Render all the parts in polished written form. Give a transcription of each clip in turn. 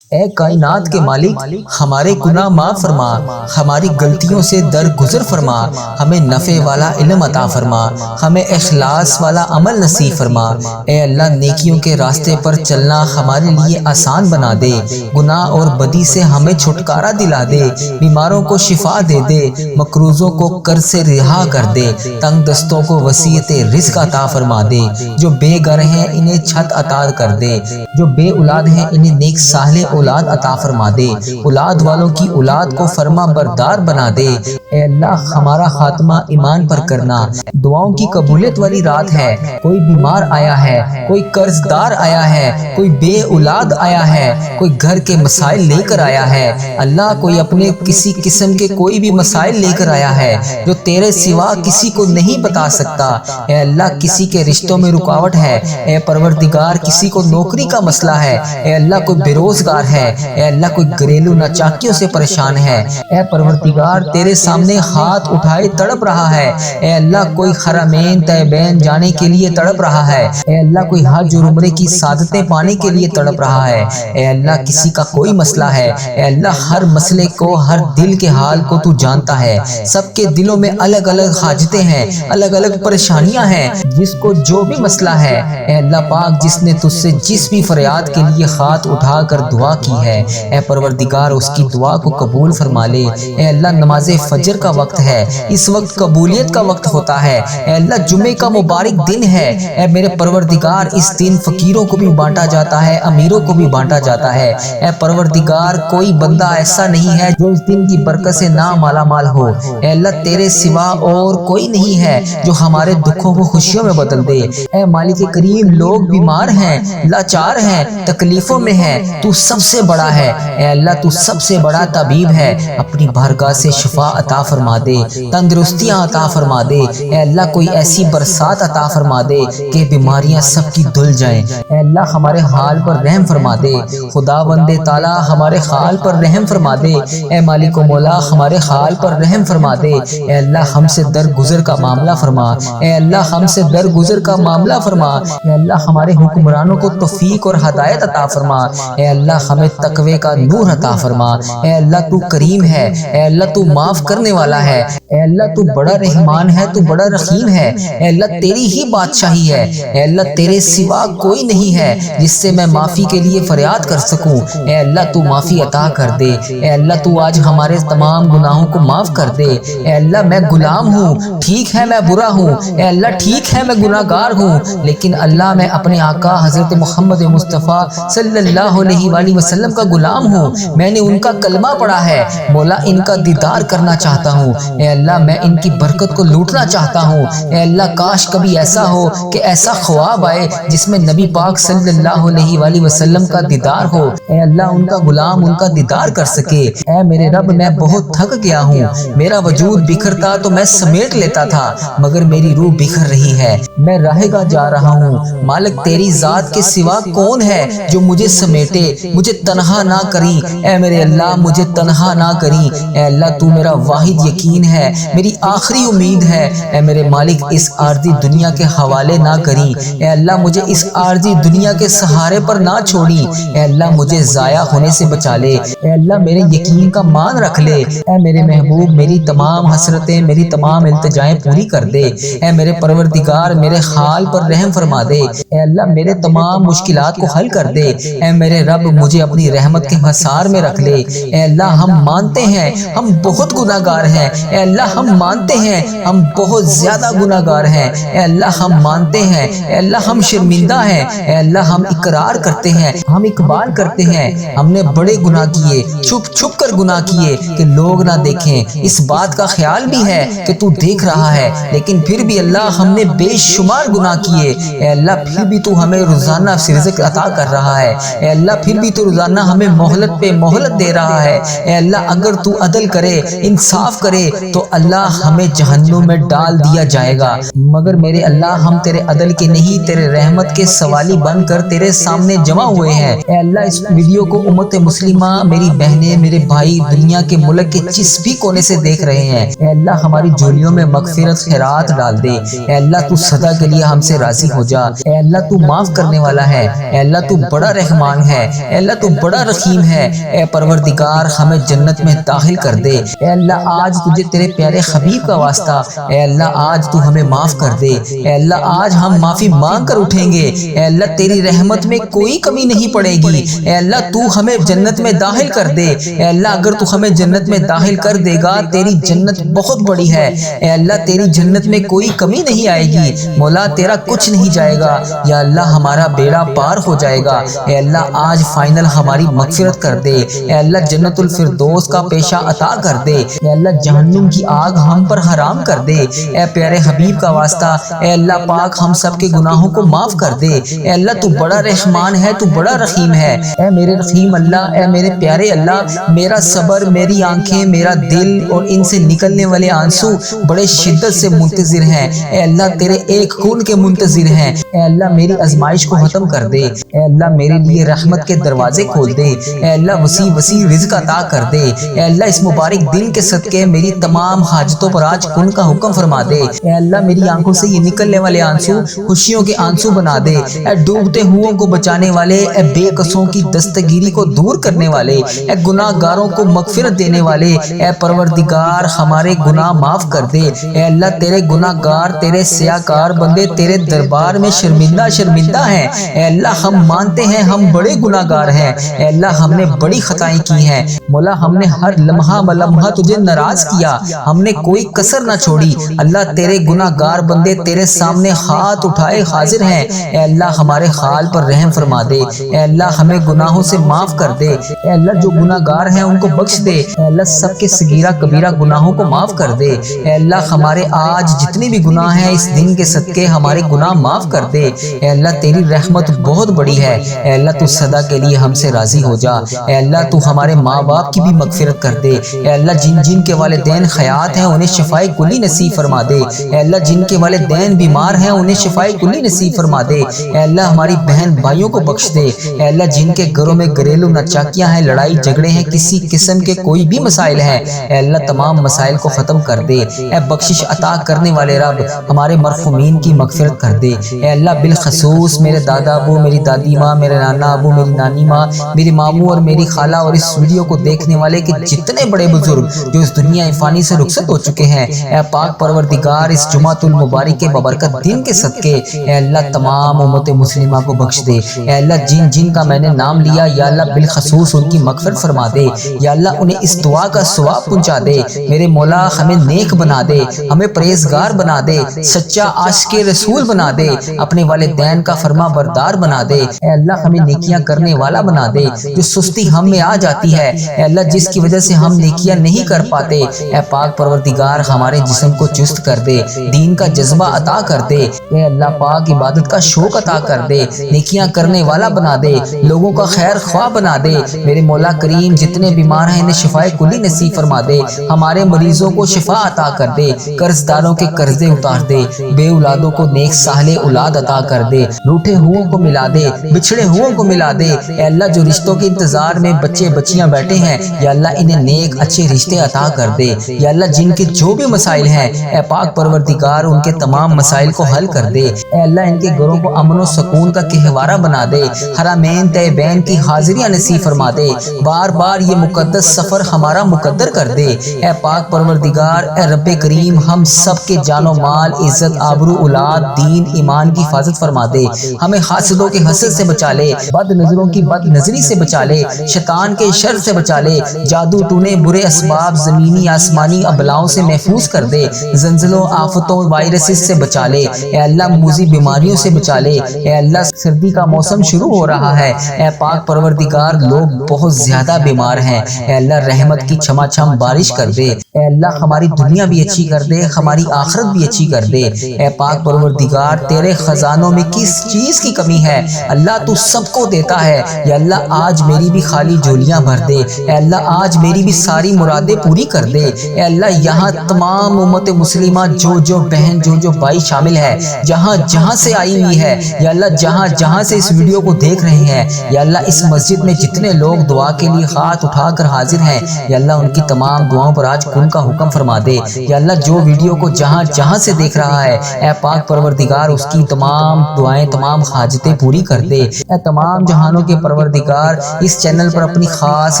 اے کائنات کے مالک، ہمارے گناہ معاف فرما، ہماری غلطیوں سے درگزر فرما، ہمیں نفع والا علم عطا فرما، ہمیں اخلاص والا عمل نصیب فرما۔ اے اللہ، نیکیوں کے راستے پر چلنا ہمارے لیے آسان بنا دے، گناہ اور بدی سے ہمیں چھٹکارا دلا دے، بیماروں کو شفا دے دے، مقروضوں کو قرض سے رہا کر دے، تنگ دستوں کو وسعت رزق عطا فرما دے، جو بے گھر ہیں انہیں چھت عطا کر دے، جو بے اولاد ہیں انہیں نیک صالح اولاد عطا فرما دے، اولاد والوں کی اولاد کو فرما بردار بنا دے۔ اے اللہ، ہمارا خاتمہ ایمان پر کرنا۔ دعاؤں کی قبولیت والی رات ہے، کوئی بیمار آیا ہے، کوئی قرض دار آیا ہے، کوئی بے اولاد آیا ہے، کوئی گھر کے مسائل لے کر آیا ہے، اللہ کوئی اپنے کسی قسم کے کوئی بھی مسائل لے کر آیا ہے جو تیرے سوا کسی کو نہیں بتا سکتا۔ اے اللہ، کسی کے رشتوں میں رکاوٹ ہے، اے پروردگار کسی کو نوکری کا مسئلہ ہے، اے اللہ کوئی بے روزگار ہے، اے اللہ کوئی گھریلو ناچاکیوں سے پریشان ہے، اے پروردگار تیرے سامنے ہاتھ اٹھائے تڑپ رہا ہے، اے اللہ کوئی حرمین طیبین جانے کے لیے تڑپ رہا ہے، اے اللہ کوئی حج اور عمرے کی سعادتیں پانے کے لیے تڑپ رہا ہے، اے اللہ کسی کا کوئی مسئلہ ہے، اے اللہ ہر مسئلے کو، ہر دل کے حال کو تو جانتا ہے، سب کے دلوں میں الگ الگ حاجتیں ہیں، الگ الگ پریشانیاں ہیں، جس کو جو بھی مسئلہ ہے، اے اللہ پاک جس نے تجھ سے جس بھی فریاد کے لیے ہاتھ اٹھا کر دعا کی ہے، اے پروردگار اس کی دعا کو قبول فرما لے۔ اے اللہ نماز فجر کا وقت ہے، اس وقت قبولیت کا وقت ہوتا ہے، اے اللہ جمعے کا مبارک دن ہے، اے میرے پروردگار اس دن فقیروں کو بھی بانٹا جاتا ہے، امیروں کو بھی بانٹا جاتا ہے، اے پروردگار کوئی بندہ ایسا نہیں ہے جو اس دن کی برکت سے نہ مالا مال ہو، اے اللہ تیرے سوا اور کوئی نہیں ہے جو ہمارے دکھوں کو خوشیوں میں بدل دے۔ اے مالک کریم، لوگ بیمار ہیں، لاچار ہیں، تکلیفوں میں ہیں، تو سب سے بڑا ہے، اے اللہ تو سب سے بڑا طبیب ہے، اپنی بارگاہ سے شفا عطا فرما دے، تندرستیاں عطا فرما دے، اے اللہ کوئی ایسی برسات عطا فرما دے کہ بیماریاں سب کی دھل جائیں، اے اللہ ہمارے حال پر رحم فرما دے، خداوند تعالی ہمارے حال پر رحم فرما دے، اے مالک و مولا ہمارے حال پر رحم فرما دے، اے اللہ ہم سے درگزر کا معاملہ فرما، اے اللہ ہم سے درگزر کا معاملہ فرما، اے اللہ ہمارے حکمرانوں کو توفیق اور ہدایت عطا فرما، اے اللہ ہمیں تقوی کا نور عطا فرما، اے اللہ تو کریم ہے، اے اللہ تو معاف کرنے والا ہے، اے اللہ تو بڑا رحمان ہے، تو بڑا رحیم ہے، اے اللہ تیری ہی بادشاہی ہے، اے اللہ تیرے سوا کوئی نہیں ہے جس سے میں معافی کے لیے فریاد کر سکوں، اے اللہ تو معافی عطا کر دے، اے اللہ تو آج ہمارے تمام گناہوں کو معاف کر دے، اے اللہ میں غلام ہوں، ٹھیک ہے میں برا ہوں، اے اللہ ٹھیک ہے میں گناہ گار ہوں، لیکن اللہ میں اپنے آقا حضرت محمد مصطفیٰ صلی اللہ علیہ وآلہ وسلم کا غلام ہوں، میں نے ان کا کلمہ پڑھا ہے، مولا ان کا دیدار کرنا چاہتا ہوں، اے اللہ میں ان کی برکت کو لوٹنا چاہتا ہوں، اے اللہ کاش کبھی ایسا ہو کہ ایسا خواب آئے جس میں نبی پاک صلی اللہ علیہ وآلہ وسلم کا دیدار ہو، اے اللہ ان کا غلام ان کا دیدار کر سکے۔ اے میرے رب میں بہت تھک گیا ہوں، میرا وجود بکھرتا تو میں سمیٹ لیتا تھا، مگر میری روح بکھر رہی ہے، میں راہ گاہ جا رہا ہوں، مالک تیری ذات کے سوا کون ہے جو مجھے سمیٹے، مجھے تنہا نہ کری، اے میرے اللہ مجھے تنہا نہ کری، اے اللہ تو میرا واحد یقین ہے، میری آخری امید ہے، اے میرے مالک اس عارضی دنیا کے حوالے نہ کری، اے اللہ مجھے اس عارضی دنیا کے سہارے پر نہ چھوڑی، اے اللہ مجھے ضائع ہونے سے بچا لے، اے اللہ میرے یقین کا مان رکھ لے، اے میرے محبوب میری تمام حسرتیں، میری تمام التجائیں پوری کر دے، اے میرے پروردگار میرے حال پر رحم فرما دے، اے اللہ میرے تمام مشکلات کو حل کر دے، اے میرے رب مجھے اپنی رحمت کے حصار میں رکھ لے، اے اللہ ہم مانتے ہیں ہم بہت گناہ گار ہیں، اے اللہ ہم مانتے ہیں ہم بہت زیادہ گناہ گار ہیں، اے اللہ ہم مانتے ہیں، اے اللہ ہم شرمندہ ہیں، اے اللہ ہم اقرار کرتے ہیں، ہم اقبال کرتے ہیں، ہم نے بڑے گناہ کیے، چھپ چھپ کر گناہ کیے کہ لوگ نہ دیکھیں، اس بات کا خیال بھی ہے کہ تو دیکھ رہا ہے، لیکن پھر بھی اللہ ہم نے بے شمار گناہ کیے، اے اللہ پھر بھی تو ہمیں روزانہ رزق عطا کر رہا ہے، اے اللہ پھر بھی تو روزانہ ہمیں مہلت پہ مہلت دے رہا ہے، اے اللہ اگر تو عدل کرے انصاف کرے تو اللہ ہمیں جہنم میں ڈال دیا جائے گا، مگر میرے اللہ ہم تیرے عدل کے نہیں تیرے رحمت کے سوالی بن کر تیرے سامنے جمع ہوئے ہیں، اے اللہ اس ویڈیو کو امت مسلمہ میری بہنیں میرے بھائی دنیا کے ملک کے جس بھی کونے سے دیکھ رہے ہیں، اے اللہ ہماری جھولیوں میں مغفرت خیرات ڈال دے، اے اللہ تو سدا کے لیے ہم سے راضی ہو جا، اے اللہ تو معاف کرنے والا ہے، اے اللہ تو بڑا رحمان ہے، اے اللہ اللہ تو بڑا رحیم ہے، اے پروردگار ہمیں جنت میں داخل کر دے۔ اے اللہ آج تجھے تیرے پیارے حبیب کا واسطہ، اے اللہ آج تو ہمیں معاف کر دے۔ اے اللہ آج ہم معافی مانگ کر اٹھیں گے، اے اللہ تیری رحمت میں کوئی کمی نہیں پڑے گی۔ اے اللہ تو ہمیں جنت میں داخل کر دے۔ اے اللہ اگر تو ہمیں جنت میں داخل کر دے گا، تیری جنت بہت بڑی ہے، اے اللہ تیری جنت میں کوئی کمی نہیں آئے گی، مولا تیرا کچھ نہیں جائے گا، یا اللہ ہمارا بیڑا پار ہو جائے گا۔ اے اللہ آج فائنل ہماری مغفرت کر دے، اے اللہ جنت الفردوس کا پیشہ عطا کر دے، اے اللہ جہنم کی آگ ہم پر حرام کر دے۔ اے پیارے حبیب کا واسطہ، اے اللہ پاک ہم سب کے گناہوں کو معاف کر دے۔ اے اللہ تو بڑا رحمان ہے، تو بڑا رحیم ہے، اے میرے رحیم اللہ، اے میرے پیارے اللہ، میرا صبر، میری آنکھیں، میرا دل اور ان سے نکلنے والے آنسو بڑے شدت سے منتظر ہیں، اے اللہ تیرے ایک کون کے منتظر ہیں۔ اے اللہ میری آزمائش کو ختم کر دے، اے اللہ میرے لیے رحمت کے دروازے کھول دے، اے اللہ وسیع وسیع رزق عطا کر دے۔ اے اللہ اس مبارک دن کے صدقے میری تمام حاجتوں پر آج کن کا حکم فرما دے۔ اے اللہ میری آنکھوں سے یہ نکلنے والے آنسو خوشیوں کے آنسو بنا دے۔ اے ڈوبتے ہوں کو بچانے والے، اے بے قصوں کی دستگیری کو دور کرنے والے، اے گناہ گاروں کو مغفرت دینے والے، اے پروردگار ہمارے گناہ معاف کر دے۔ اے اللہ تیرے گناہ گار، تیرے سیاکار بندے تیرے دربار میں شرمندہ شرمندہ ہیں۔ اے اللہ ہم مانتے ہیں ہم بڑے گناہ گار ہیں، اے اللہ ہم نے بڑی خطائیں کی ہیں، مولا ہم نے ہر لمحہ بلمحہ تجھے ناراض کیا، ہم نے کوئی کسر نہ چھوڑی۔ اللہ تیرے گناہ گار بندے تیرے سامنے ہاتھ اٹھائے حاضر ہیں، اے اللہ ہمارے حال پر رحم فرما دے، اے اللہ ہمیں گناہوں سے معاف کر دے، اے اللہ جو گناہ گار ہیں ان کو بخش دے، اے اللہ سب کے صغیرہ کبیرہ گناہوں کو معاف کر دے۔ اے اللہ ہمارے آج جتنے بھی گناہ ہیں اس دن کے صدقے ہمارے گناہ معاف کر دے۔ اے اللہ تیری رحمت بہت بڑی ہے، اے اللہ تو سدا کے لیے ہم سے راضی ہو جا۔ اے اللہ تو ہمارے ماں باپ کی بھی مغفرت کر دے، اے اللہ جن جن کے والدین حیات ہیں انہیں شفائے کلی نصیب فرما دے، اے اللہ جن کے والدین بیمار ہیں انہیں شفائے کلی نصیب فرما دے، اے اللہ ہماری بہن بھائیوں کو بخش دے، اے اللہ جن کے گھروں میں گھریلو ناچاکیاں ہیں، لڑائی جھگڑے ہیں، کسی قسم کے کوئی بھی مسائل ہیں، اے اللہ تمام مسائل کو ختم کر دے۔ اے بخشش عطا کرنے والے رب ہمارے مرحومین کی مغفرت کر دے، اے اللہ بالخصوص میرے دادا ابو، میری دادی ماں، میرے نانا ابو، میری نانی ماں، میری ماموں اور میری خالہ اور اس ویڈیو کو دیکھنے والے کے جتنے بڑے بزرگ جو اس دنیا فانی سے رخصت ہو چکے ہیں، اے پاک پروردگار اس جمعۃ المبارک کے ببرکت دن کے صدقے اے اللہ تمام امت مسلمہ کو بخش دے، اے اللہ جن جن کا میں نے نام لیا یا اللہ بالخصوص ان کی مغفرت فرما دے، یا اللہ انہیں اس دعا کا ثواب پہنچا دے، میرے مولا ہمیں نیک بنا دے، ہمیں پرہیزگار بنا دے، سچا عاشق رسول بنا دے، اپنے والدین کا فرما بردار بنا دے، اے اللہ ہمیں نیکیاں کرنے والا بنا دے، جو سستی ہم میں آ جاتی ہے اے اللہ جس کی وجہ سے ہم نیکیاں نہیں کر پاتے، اے پاک پروردگار ہمارے جسم کو چست کر دے، دین کا جذبہ عطا کر دے، اے اللہ پاک عبادت کا شوق عطا کر دے، نیکیاں کرنے والا بنا دے، لوگوں کا خیر خواہ بنا دے، میرے مولا کریم جتنے بیمار ہیں انہیں شفائے کلی نصیب فرما دے، ہمارے مریضوں کو شفا عطا کر دے، قرض داروں کے قرضے اتار دے، بے اولادوں کو نیک صالح اولاد عطا کر دے، روٹھے ہوں کو ملا دے، بچھڑے ہوں کو ملا دے، اے اللہ جو رشتوں کے انتظار میں بچے بچیاں بیٹھے ہیں یا اللہ انہیں نیک اچھے رشتے عطا کر دے، یا اللہ جن کے جو بھی مسائل ہیں اے پاک پروردگار ان کے تمام مسائل کو حل کر دے، اے اللہ ان کے گھروں کو امن و سکون کا گہوارہ بنا دے، حرمین طیبین کی حاضریاں نصیب فرما دے، بار بار یہ مقدس سفر ہمارا مقدر کر دے، اے پاک پروردگار اے رب کریم ہم سب کے جان و مال، عزت، آبرو، اولاد، دین، ایمان کی حفاظت فرما دے، ہمیں حاسدوں کے حسد سے بچا لے، بد نظروں کی بد نظری سے بچا لے، شیطان کے شر سے بچا لے، جادو ٹونے برے اسباب زمینی آسمانی ابلاؤں سے محفوظ کر دے، زلزلوں آفتوں وائرسز سے بچا لے، اے اللہ موذی بیماریوں سے بچا لے، اے اللہ سردی کا موسم شروع ہو رہا ہے، اے پاک پروردگار لوگ بہت زیادہ بیمار ہیں، اے اللہ رحمت کی چھما چھم بارش کر دے، اے اللہ ہماری دنیا بھی اچھی کر دے، ہماری آخرت بھی اچھی کر دے، اے پاک پروردگار تیرے خزانوں میں کس چیز کی کمی ہے، اللہ تو سب کو دیتا ہے، یا اللہ آج میری بھی خالی جھولیاں بھر دے، اے اللہ آج میری بھی ساری مرادیں پوری کر دے، اے اللہ یہاں تمام امت مسلمہ جو بہن جو بھائی شامل ہے جہاں جہاں سے آئی ہوئی ہے، یا اللہ جہاں جہاں سے اس ویڈیو کو دیکھ رہے ہیں، یا اللہ اس مسجد میں جتنے لوگ دعا کے لیے ہاتھ اٹھا کر حاضر ہیں، یا اللہ ان کی تمام دعاؤں پر آج کن کا حکم فرما دے، یا اللہ جو ویڈیو کو جہاں جہاں سے دیکھ رہا ہے اے پاک پروردگار اس کی تمام دعائیں تمام حاجتیں پوری کر دے، اے تمام جہانوں کے پروردگار اس چینل پر اپنی خاص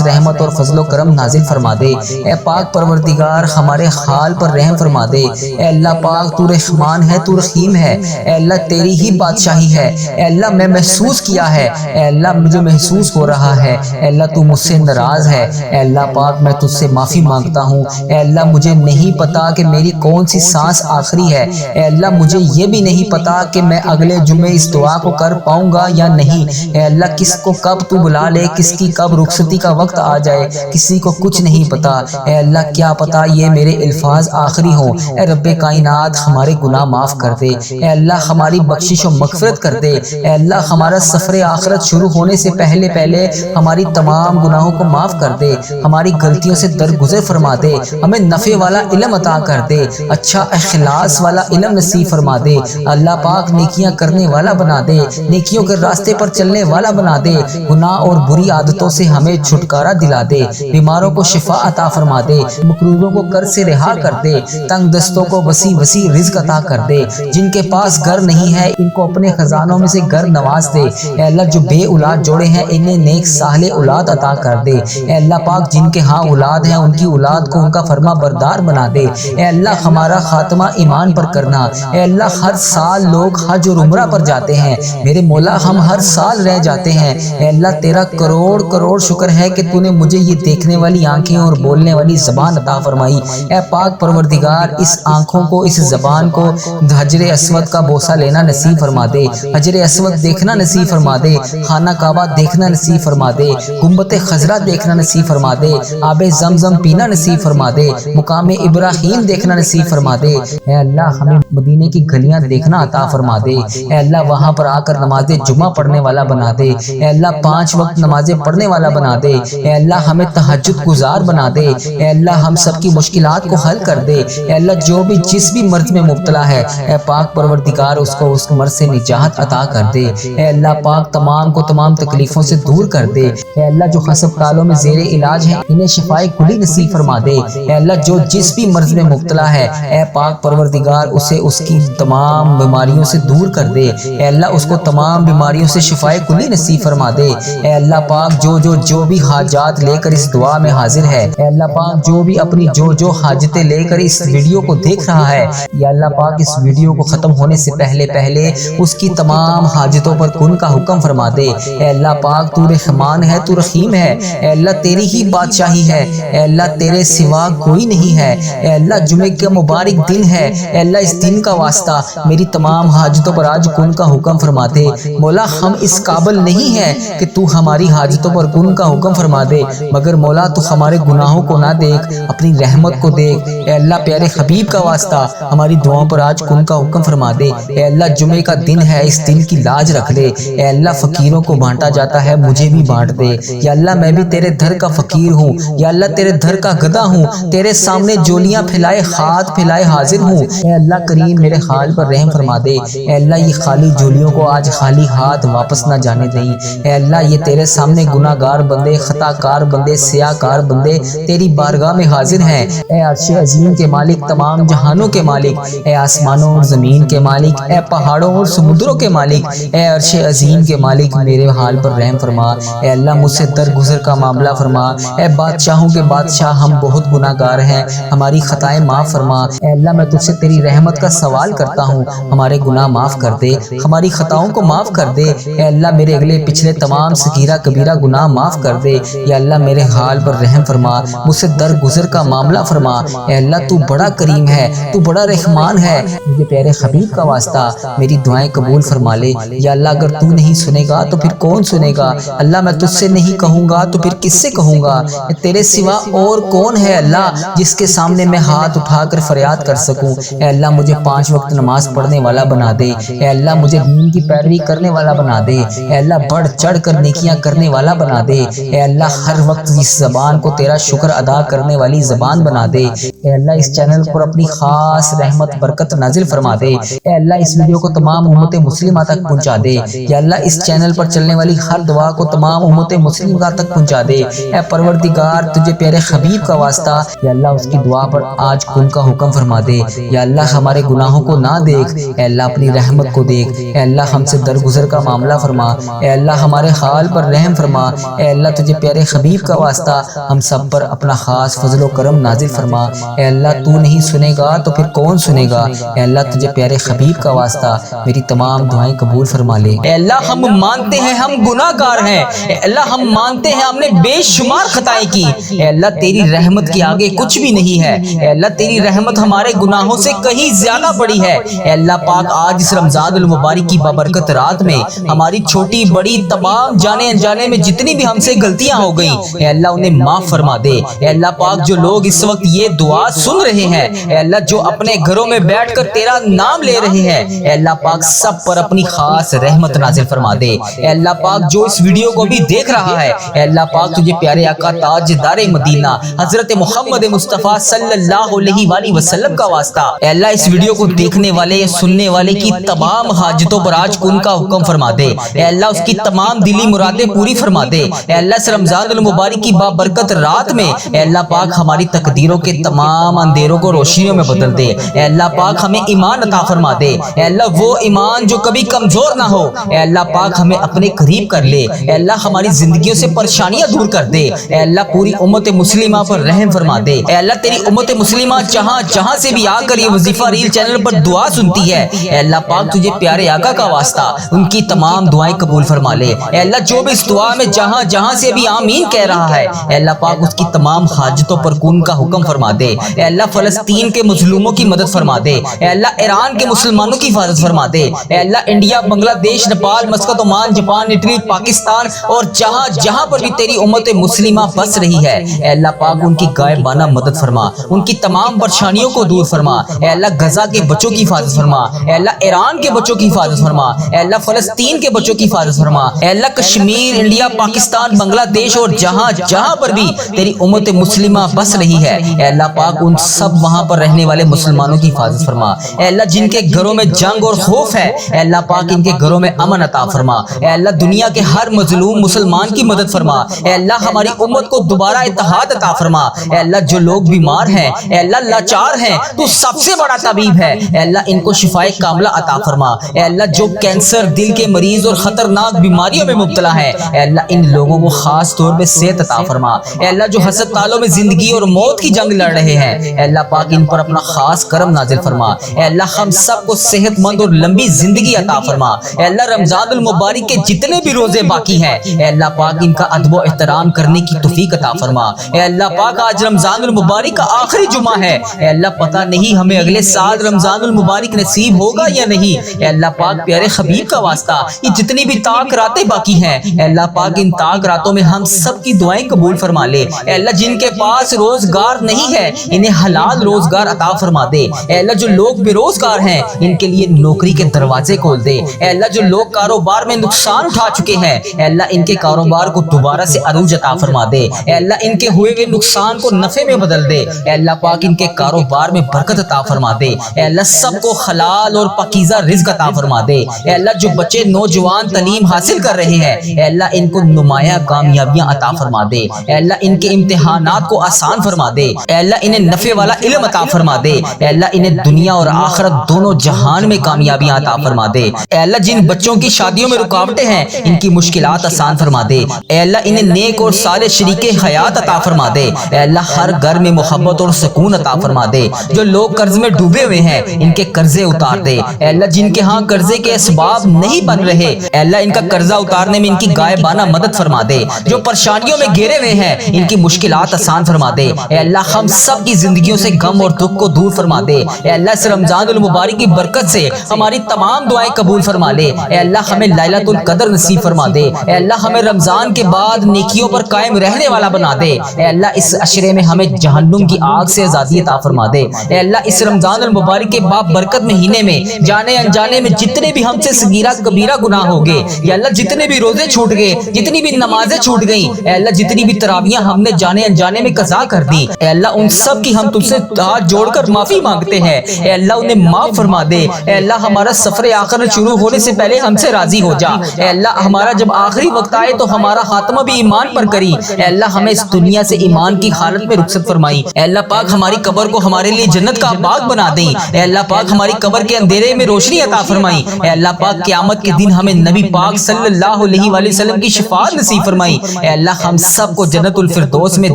رحمت اور فضل و کرم نازل فرما دے۔ اے پاک پروردگار ہمارے حال پر رحم فرما دے۔ اے اللہ پاک تو رحمان ہے، تو رحیم ہے۔ اے اللہ تیری ہی بادشاہی ہے۔ اے اللہ میں محسوس کیا ہے، اے اللہ مجھے محسوس ہو رہا ہے، اے اللہ تو مجھ سے ناراض ہے۔ اے اللہ پاک میں تجھ سے معافی مانگتا ہوں۔ اے اللہ مجھے نہیں پتا کہ میری کون سی سانس آخری ہے۔ اے اللہ مجھے یہ بھی نہیں پتا کہ میں اگلے جمعے اس دعا کو کر پاؤں گا یا نہیں۔ اے اللہ کس کو کب تو بلا لے، کس کی کب رخصتی کا وقت آ جائے، کسی کو کچھ نہیں پتا۔ اے اللہ کیا پتا یہ میرے الفاظ آخری ہوں۔ اے رب کائنات ہمارے گناہ معاف کر دے۔ اے اللہ ہماری بخشش و مغفرت کر دے۔ اے اللہ ہمارا سفر آخرت شروع ہونے سے پہلے ہماری تمام گناہوں کو معاف کر دے، ہماری غلطیوں سے درگزر فرما دے، ہمیں نفع والا علم عطا کر دے، اچھا اخلاص والا علم نصیب فرما دے۔ اللہ پاک نیکیاں کرنے والا بنا دے، نیکیوں کے راستے پر چلنے والا بنا دے، گناہ اور بری عادتوں سے ہمیں چھٹکارا دلا دے، بیماروں کو شفا عطا فرما دے، مقروضوں کو قرض سے رہا کر دے، تنگ دستوں کو وسیع وسیع رزق عطا کر دے، جن کے پاس گھر نہیں ہے ان کو اپنے خزانوں میں سے گھر نواز دے۔ اے اللہ جو بے اولاد جوڑے ہیں انہیں نیک صالح اولاد عطا کر دے۔ اے اللہ پاک جن کے ہاں اولاد ہیں ان کی اولاد کو ان کا فرما بردار بنا دے۔ اے اللہ ہمارا خاتمہ ایمان پر کرنا۔ اے اللہ ہر سال لوگ حج اور عمرہ پر جاتے ہیں، میرے مولا ہم ہر سال رہ جاتے ہیں۔ اے اللہ تیرا کروڑ کروڑ شکر ہے کہ تو نے مجھے یہ دیکھنے والی آنکھیں اور بولنے والی زبان عطا فرمائی۔ اے پاک پروردگار اس آنکھوں کو، اس زبان کو حجر اسود کا بوسہ لینا نصیب فرما دے، حجر اسود دیکھنا نصیب فرما دے، خانہ کعبہ دیکھنا نصیب فرما دے، گنبد خضرا دیکھنا نصیب فرما دے، آب زمزم پینا نصیب فرما دے، مقام ابراہیم دیکھنا نصیب فرما دے۔ اے اللہ ہمیں مدینے کی گلیاں دیکھنا عطا فرما دے۔ اے اللہ وہاں پر آ کر نماز جمعہ پڑھنے والا بنا دے۔ اے اللہ 5 وقت نمازیں پڑھنے والا بنا دے۔ اے اللہ ہمیں تہجد گزار بنا دے۔ اے اللہ ہم سب کی مشکلات کو حل کر دے۔ اے اللہ جو بھی جس بھی مرض میں مبتلا ہے اے پاک پروردگار اس کو اس مرض سے نجات عطا کر دے۔ اے اللہ پاک تمام کو تمام تکلیفوں سے دور کر دے۔ اے اللہ جو ہسپتالوں میں زیر علاج ہیں انہیں شفائے کلی نصیب فرما دے۔ اے اللہ جو جس بھی مرض میں مبتلا ہے اے پاک پروردگار اسے اس کی تمام بیماریوں سے دور کر دے۔ اے اللہ اس کو تمام بیماریوں سے شفائے کلی نصیب فرما دے۔ اے اللہ پاک جو بھی حاجات لے کر اس دعا میں حاضر ہے، اے اللہ پاک جو بھی اپنی جو حاجتیں لے کر اس ویڈیو کو دیکھ رہا ہے، یا اللہ پاک اس ویڈیو کو ختم ہونے سے پہلے اس کی تمام حاجتوں پر کن کا حکم فرما دے۔ اے اللہ پاک تو رحمان ہے، تو رحیم ہے، اے اللہ تیری ہی بادشاہی ہے، اے اللہ تیرے سوا کوئی نہیں ہے۔ اے اللہ جمعے کا مبارک دن ہے، اے اللہ اس دن کا واسطہ میری تمام حاجتوں پر آج کن کا حکم فرما دے۔ مولا ہم اس قابل نہیں ہیں کہ تو ہماری حاجتوں پر کن کا حکم فرما دے، مگر مولا تو ہمارے گناہوں کو نہ دیکھ، اپنی رحمت کو دیکھ۔ اے اللہ پیارے حبیب کا واسطہ ہماری دعاؤں پر آج کن کا حکم فرما دے۔ اے اللہ جمعے کا دن ہے، اس دن کی لاج رکھ لے۔ اے اللہ فقیروں کو بانٹا جاتا ہے، مجھے بھی بانٹ دے۔ یا اللہ میں بھی تیرے دھر کا فقیر ہوں، یا اللہ تیرے دھر کا گدھا ہوں، تیرے سامنے جولیاں پھیلائے ہاتھ پھیلائے حاضر ہوں۔ اے اللہ کریم میرے حال پر رحم فرما دے۔ اے اللہ یہ خالی جولیوں کو آج خالی ہاتھ واپس نہ جانے دیں۔ اے اللہ یہ تیرے سامنے گناہ گار بندے، خطا کار بندے، سیاہ کار بندے تیری بارگاہ میں حاضر ہیں۔ اے عرش عظیم کے مالک، تمام جہانوں کے مالک، اے آسمانوں اور زمین کے مالک، اے پہاڑوں اور سمندروں کے مالک، اے عرش عظیم کے مالک میرے حال پر رحم فرما۔ اے اللہ مجھ سے درگزر کا معاملہ فرما۔ اے بادشاہوں کے بادشاہ ہم بہت گناہ گار ہیں، ہماری خطائیں معاف فرما۔ اے اللہ میں تجھ سے تیری رحمت کا سوال کرتا ہوں، ہمارے گناہ معاف کر دے، ہماری خطاؤں کو معاف کر دے۔ اے اللہ میرے اگلے پچھلے تمام صغیرہ کبیرہ گناہ معاف کر دے۔ یا اللہ میرے حال پر رحم فرما، مجھ سے درگزر کا معاملہ فرما۔ اے اللہ تو بڑا کریم ہے، تو بڑا رحمان ہے، مجھے پیارے حبیب کا واسطہ میری دعائیں قبول فرما لے۔ یا اللہ اگر تو نہیں سنے گا تو پھر کون سنے گا؟ اللہ میں تجھ سے نہیں کہوں گا تو پھر کس سے کہوں گا؟ تیرے سوا اور کون ہے اللہ جس کے سامنے میں ہاتھ اٹھا کر فریاد کر سکوں؟ اے اللہ مجھے 5 وقت نماز پڑھنے والا بنا دے۔ اے اللہ مجھے دین کی پیروی کرنے والا بنا دے۔ اے اللہ بڑھ چڑھ کر نیکیاں کرنے والا بنا دے۔ اے اللہ ہر وقت اس زبان کو تیرا شکر ادا کرنے والی زبان بنا دے۔ اے اللہ اس چینل پر اپنی خاص رحمت برکت نازل فرما دے۔ اے اللہ اس ویڈیو کو تمام امت مسلمہ تک پہنچا دے۔ یا اللہ اس چینل پر چلنے والی ہر دعا کو تمام امت مسلمہ تک پہنچا دے۔ اے پروردگار تجھے پیارے حبیب کا واسطہ یا اللہ اس کی دعا پر آج کن کا حکم فرما دے۔ یا اللہ ہمارے گناہوں کو نہ دیکھ، اے اللہ اپنی رحمت کو دیکھ۔ اے اللہ ہم سے درگزر کا معاملہ فرما۔ اے اللہ ہمارے ہمارے حال پر رحم فرما، اے اللہ تجھے پیارے حبیب کا واسطہ ہم سب پر اپنا خاص فضل و کرم نازل فرما، اے اللہ تو نہیں سنے گا تو پھر کون سنے گا، اے اللہ تجھے پیارے حبیب کا واسطہ میری تمام دعائیں قبول فرما لے۔ اے اللہ ہم مانتے ہیں ہم گناہ گار ہیں، اے اللہ ہم مانتے ہیں ہم نے بے شمار خطائیں کی، اے اللہ تیری رحمت کے آگے کچھ بھی نہیں ہے، اے اللہ تیری رحمت ہمارے گناہوں سے کہیں زیادہ بڑی ہے۔ اے اللہ پاک آج اس رمضان المبارک کی بابرکت رات میں ہماری چھوٹی بڑی تمام جانے انجانے میں جتنی بھی ہم سے غلطیاں ہو گئیں، اے اللہ انہیں معاف فرما دے۔ اے اللہ پاک جو لوگ اس وقت یہ دعا سن رہے ہیں، اے اللہ جو اپنے گھروں میں بیٹھ کر تیرا نام لے رہے ہیں، اے اللہ پاک سب پر اپنی خاص رحمت نازل فرما دے۔ اے اللہ پاک جو اس ویڈیو کو بھی دیکھ رہا ہے، اے اللہ پاک تجھے پیارے آقا تاجدار مدینہ حضرت محمد مصطفیٰ صلی اللہ علیہ وآلہ وسلم کا واسطہ، اے اللہ اس ویڈیو کو دیکھنے والے یا سننے والے کی تمام حاجتوں پر آج کن کا حکم فرما دے، اے اللہ اس کی تمام دلی مرادیں پوری فرما دے۔ اے اللہ اس رمضان المبارک کی بابرکت رات میں اے اللہ پاک ہماری تقدیروں کے تمام اندھیروں کو روشنیوں میں بدل دے۔ اے اللہ پاک ہمیں ایمان عطا فرما دے، اے اللہ وہ ایمان جو کبھی کمزور نہ ہو، اے اللہ پاک ہمیں اپنے قریب کر لے، اے اللہ ہماری زندگیوں سے پریشانیاں دور کر دے، اے اللہ پوری امت مسلمہ پر رحم فرما دے۔ اے اللہ تیری امت مسلمہ جہاں جہاں سے بھی آ کر یہ وظیفہ ریل چینل پر دعا سنتی ہے، اے اللہ پاک تجھے پیارے آقا کا واسطہ ان کی تمام دعائیں قبول فرما لے۔ اے اللہ جو بھی اس دعا میں جہاں جہاں سے بھی آمین کہہ رہا ہے، اے اللہ پاک اس کی تمام حاجتوں پر کن کا حکم فرما دے۔ اے اللہ فلسطین کے مظلوموں کی مدد فرما دے، اے اللہ ایران کے مسلمانوں کی حفاظت فرما دے، اے اللہ انڈیا، بنگلہ دیش، Nepal, Muscat, Oman, Japan, Italy, Pakistan اور جہاں جہاں پر بھی تیری امت مسلمہ بس رہی ہے، اے اللہ پاک ان کی غائبانہ مدد فرما، ان کی تمام پریشانیوں کو دور فرما۔ اے اللہ غزہ کے بچوں کی حفاظت فرما، اے اللہ ایران کے بچوں کی حفاظت فرما، اے اللہ فلسطین کے بچوں کی حفاظت فرما، اے اللہ کشمیر، انڈیا، پاکستان، بنگلہ دیش اور جہاں جہاں پر بھی تیری امت مسلمہ بس رہی ہے، اے اللہ پاک ان سب وہاں پر رہنے والے مسلمانوں کی حفاظت فرما۔ اے اللہ جن کے گھروں میں جنگ اور خوف ہے، اے اللہ پاک ان کے گھروں میں امن عطا فرما۔ اے اللہ دنیا کے ہر مظلوم مسلمان کی مدد فرما، اے اللہ ہماری امت کو دوبارہ اتحاد عطا فرما۔ اے اللہ جو لوگ بیمار ہیں، اے اللہ لاچار ہیں، تو سب سے بڑا طبیب ہے، اے اللہ ان کو شفائے کاملہ عطا فرما۔ اے اللہ جو کینسر، دل کے مریض اور خطرناک بیماریوں میں مبتلا ہے، اے اللہ ان لوگوں کو خاص طور پہ صحت عطا فرما۔ اے اللہ جو ہسپتالوں میں زندگی اور موت کی جنگ لڑ رہے ہیں، اے اللہ پاک ان پر اپنا خاص کرم نازل فرما۔ اے اللہ ہم سب کو صحت مند اور لمبی زندگی عطا فرما۔ اے اللہ رمضان المبارک کے جتنے بھی روزے باقی ہیں، اے اللہ پاک ان کا ادب و احترام کرنے کی توفیق عطا فرما۔ اے اللہ پاک آج رمضان المبارک کا آخری جمعہ ہے، اے اللہ پتہ نہیں ہمیں اگلے سال رمضان المبارک نصیب ہوگا یا نہیں، اے اللہ پاک پیارے حبیب کا واسطہ یہ جتنی بھی طاق راتیں باقی ہیں، اے اللہ پاک ان طاق راتوں میں ہم سب کی دعائیں قبول فرما لے۔ اے اللہ جن کے پاس روزگار نہیں ہے انہیں حلال روزگار عطا فرما دے۔ اے اللہ جو لوگ بے روزگار ہیں ان کے لیے نوکری کے دروازے کھول دے۔ اے اللہ جو لوگ کاروبار میں نقصان اٹھا چکے ہیں، اے اللہ ان کے کاروبار کو دوبارہ سے عروج عطا فرما دے۔ اے اللہ ان کے ہوئے نقصان کو نفع میں بدل دے۔ اے اللہ پاک ان کے کاروبار میں برکت عطا فرما دے۔ اے اللہ سب کو حلال اور پاکیزہ رزق عطا فرما دے۔ اے اللہ جو بچے نوجوان تعلیم حاصل کر رہے ہیں، اے اللہ ان کو نمایاں کامیابیاں عطا فرما دے۔ اے اللہ ان کے امتحانات کو آسان فرما دے۔ اے اللہ انہیں نفع والا علم عطا فرما دے۔ اے اللہ انہیں دنیا اور آخرت دونوں جہان میں کامیابیاں عطا فرما دے۔ اے اللہ جن بچوں کی شادیوں میں رکاوٹیں ہیں ان کی مشکلات آسان فرما دے۔ اے اللہ انہیں نیک اور صالح شریک حیات عطا فرما دے۔ اے اللہ ہر گھر میں محبت اور سکون عطا فرما دے۔ جو لوگ قرض میں ڈوبے ہوئے ہیں ان کے قرضے اتار دے۔ اے اللہ جن کے ہاں قرضے کے اسباب نہیں بن رہے، اے اللہ ان کا قرضہ اتارنے میں ان کی غائبانہ مدد فرما دے۔ جو پریشانیوں میں گھرے ہوئے ہیں ان کی مشکلات آسان فرما دے۔ اے اللہ ہم سب کی زندگیوں سے غم اور دکھ کو دور فرما دے۔ اے اللہ اس رمضان المبارک کی برکت سے ہماری تمام دعائیں قبول فرما لے۔ اے اللہ ہمیں لیلۃ القدر نصیب فرما دے۔ اے اللہ ہمیں رمضان کے بعد نیکیوں پر قائم رہنے والا بنا دے۔ اے اللہ اس عشرے میں ہمیں جہنم کی آگ سے آزادی عطا فرما دے۔ اے اللہ اس رمضان المبارک کے باب برکت مہینے میں جانے انجانے میں جتنے بھی ہم سے صغیرہ کبیرہ گناہ ہو گئے، یا اللہ جتنے بھی روزے چھوٹ گئے، جتنی بھی نمازیں چھوٹ گئیں، اے اللہ جتنی بھی تراویحیں ہم نے جانے انجانے میں قضا کر دی، اے اللہ ان سب کی ہم تم سے ہاتھ جوڑ کر معافی مانگتے ہیں۔ اے اللہ انہیں معاف فرما دے۔ اے اللہ ہمارا سفر آخر شروع ہونے سے پہلے ہم سے راضی ہو جا۔ اے اللہ ہمارا جب آخری وقت آئے تو ہمارا خاتمہ بھی ایمان پر کری۔ اے اللہ ہمیں اس دنیا سے ایمان کی حالت میں رخصت فرمائی۔ اے اللہ پاک ہماری قبر کو ہمارے لیے جنت کا باغ بنا دیں۔ اے اللہ پاک ہماری قبر کے اندھیرے میں روشنی عطا فرمائی۔ اے اللہ پاک قیامت کے دن ہمیں نبی پاک صلی اللہ اللہ علیہ وآلہ وسلم کی شفاعت نصیب فرمائی۔ اے اللہ ہم سب کو جنت الفردوس میں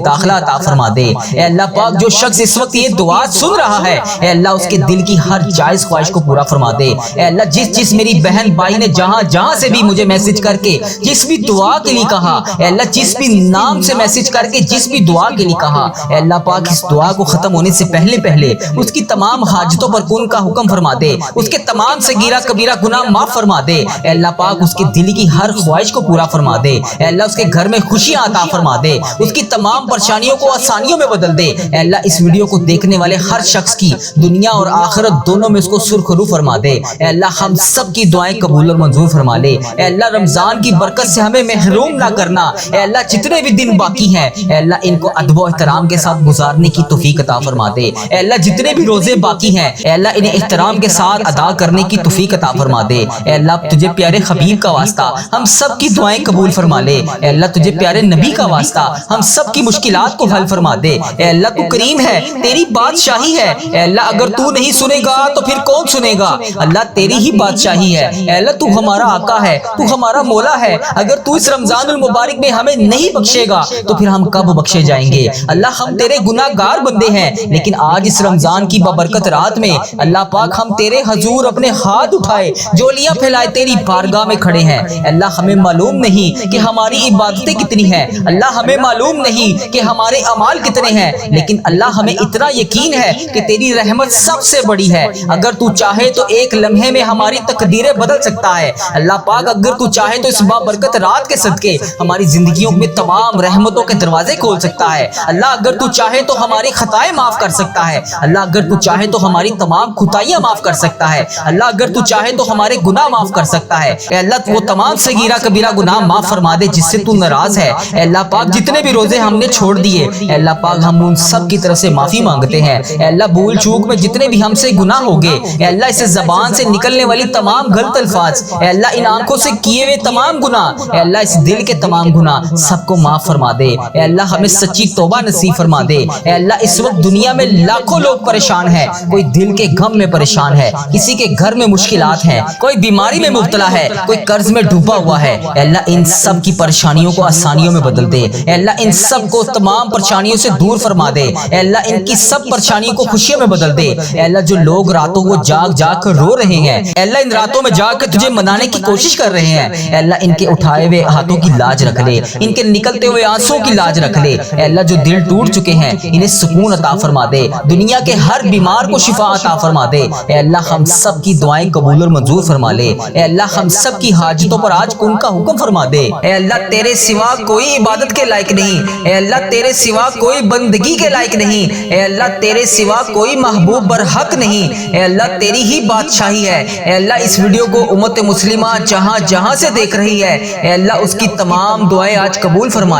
داخلہ عطا فرما دے۔ اے اللہ پاک جو شخص اس وقت یہ دعا سن رہا ہے، اے اللہ اس کے دل کی ہر جائز خواہش کو پورا فرما دے۔ اے اللہ جس میری بہن بھائی نے جہاں سے بھی مجھے میسج کر کے جس بھی دعا کے لیے کہا، اے اللہ جس بھی نام سے میسج کر کے جس بھی دعا کے لیے کہا، اے اللہ پاک اس دعا کو ختم ہونے سے پہلے اس کی تمام حاجتوں پر کن کا حکم فرما دے، اس کے تمام صغیرہ کبیرہ گناہ معاف فرما دے۔ اے اللہ پاک اس کے دل کی ہر خواہش کو پورا فرما دے۔ اے اللہ اس کے گھر میں خوشیاں عطا فرما دے، اس کی تمام پریشانیوں کو آسانیوں میں بدل دے۔ اے اللہ اس ویڈیو کو دیکھنے والے ہر شخص کی دنیا اور آخرت دونوں میں اس کو سرخرو فرما دے۔ اے اللہ ہم سب کی دعائیں قبول اور منظور فرما لے۔ اے اللہ رمضان کی برکت سے ہمیں محروم نہ کرنا۔ اے اللہ جتنے بھی دن باقی ہیں، اے اللہ ان کو ادب و احترام کے ساتھ گزارنے کی توفیق عطا فرما دے۔ اے اللہ جتنے بھی روزے باقی ہیں، اے اللہ انہیں احترام کے ساتھ ادا کرنے کی توفیق عطا فرما دے۔ اے اللہ تجھے پیارے حبیب کا واسطہ ہم سب کی دعائیں قبول فرما لے۔ اے اللہ تجھے پیارے نبی کا واسطہ ہم سب کی مشکلات کو حل فرما دے۔ اے اللہ تو کریم ہے، تیری بادشاہی ہے۔ اے اللہ اگر تو نہیں سنے گا تو پھر کون سنے گا؟ اللہ تیری ہی بادشاہی ہے۔ اے اللہ تو ہمارا آقا ہے، تو ہمارا مولا ہے۔ اگر تو اس رمضان المبارک میں ہمیں نہیں بخشے گا تو پھر ہم کب بخشے جائیں گے؟ اللہ ہم تیرے گناہ گار بندے ہیں، لیکن آج اس رمضان کی بابرکت رات میں اللہ پاک ہم تیرے حضور اپنے ہاتھ اٹھائے جولیاں پھیلائے تیری بارگاہ میں کھڑے ہیں۔ اللہ ہمیں معلوم نہیں کہ ہماری عبادتیں کتنی ہیں، اللہ ہمیں معلوم نہیں کہ ہمارے اعمال کتنے ہیں، لیکن اللہ ہمیں اتنا یقین ہے کہ تیری رحمت سب سے بڑی ہے۔ اگر تو چاہے تو ایک لمحے میں ہماری تقدیریں بدل سکتا ہے۔ اللہ پاک اگر تو چاہے تو اس بابرکت رات کے صدقے ہماری زندگیوں میں تمام رحمتوں کے دروازے کھول سکتا ہے۔ اللہ اگر تو چاہے تو ہماری خطائیں معاف کر سکتا ہے۔ اللہ اگر تو چاہے تو ہماری تمام خطائیاں معاف کر سکتا ہے۔ اللہ اگر تو چاہے تو ہمارے گناہ معاف کر سکتا ہے۔ اے اللہ وہ تمام صغیرہ کبیرہ گناہ معاف فرما دے جس سے تو ناراض ہے۔ اے اللہ پاک جتنے بھی روزے ہم نے چھوڑ دیے، اے اللہ پاک ہم ان سب کی طرف سے معافی مانگتے ہیں۔ اے اللہ بھول چوک میں جتنے بھی ہم سے گناہ ہو گئے، اے اللہ اس زبان سے نکلنے والی تمام غلط الفاظ، اے اللہ ان آنکھوں سے کیے ہوئے تمام گناہ، اے اللہ اس دل کے تمام گناہ سب کو معاف فرما دے۔ اے اللہ ہمیں سچی توبہ نصیب فرما دے۔ اے اللہ اس وقت دنیا میں لاکھوں لوگ پریشان ہیں، کوئی دل کے غم میں پریشان ہے، کسی کے گھر میں مشکلات ہیں، کوئی بیماری میں مبتلا ہے، کوئی قرض میں ڈوبا ہوا ہے۔ اے اللہ ان سب کی پریشانیوں کو آسانیوں میں بدل دے۔ اے اللہ ان سب کو تمام پریشانیوں سے دور فرما دے۔ اے اللہ ان کی سب پریشانیوں کو خوشیوں میں بدل دے۔ اے اللہ جو لوگ راتوں کو جاگ کر رو رہے ہیں، اے اللہ ان راتوں میں جاگ کر تجھے منانے کی کوشش کر رہے ہیں، اے اللہ ان کے اٹھائے ہوئے ہاتھوں کی لاج رکھ لے، ان کے نکلتے ہوئے آنسوں کی لاج رکھ لے۔ اے اللہ جو دل ٹوٹ چکے ہیں انہیں سکون عطا فرما دے، دنیا کے ہر بیمار کو شفا عطا فرما دے۔ اے اللہ ہم سب کی دعائیں قبول اور منظور فرما لے۔ اے اللہ ہم سب کی حاجتوں پر آج کن کا حکم فرما دے۔ اے اللہ تیرے سوا کوئی عبادت کے لائق نہیں، اے اللہ تیرے سوا کوئی بندگی کے لائق نہیں، اے اللہ تیرے سوا کوئی محبوب برحق نہیں، اے اللہ تیری ہی بادشاہی ہے۔ اے اللہ اس ویڈیو کو امت مسلمہ جہاں سے دیکھ رہی ہے، اے اللہ اس کی تمام دعائیں آج قبول فرما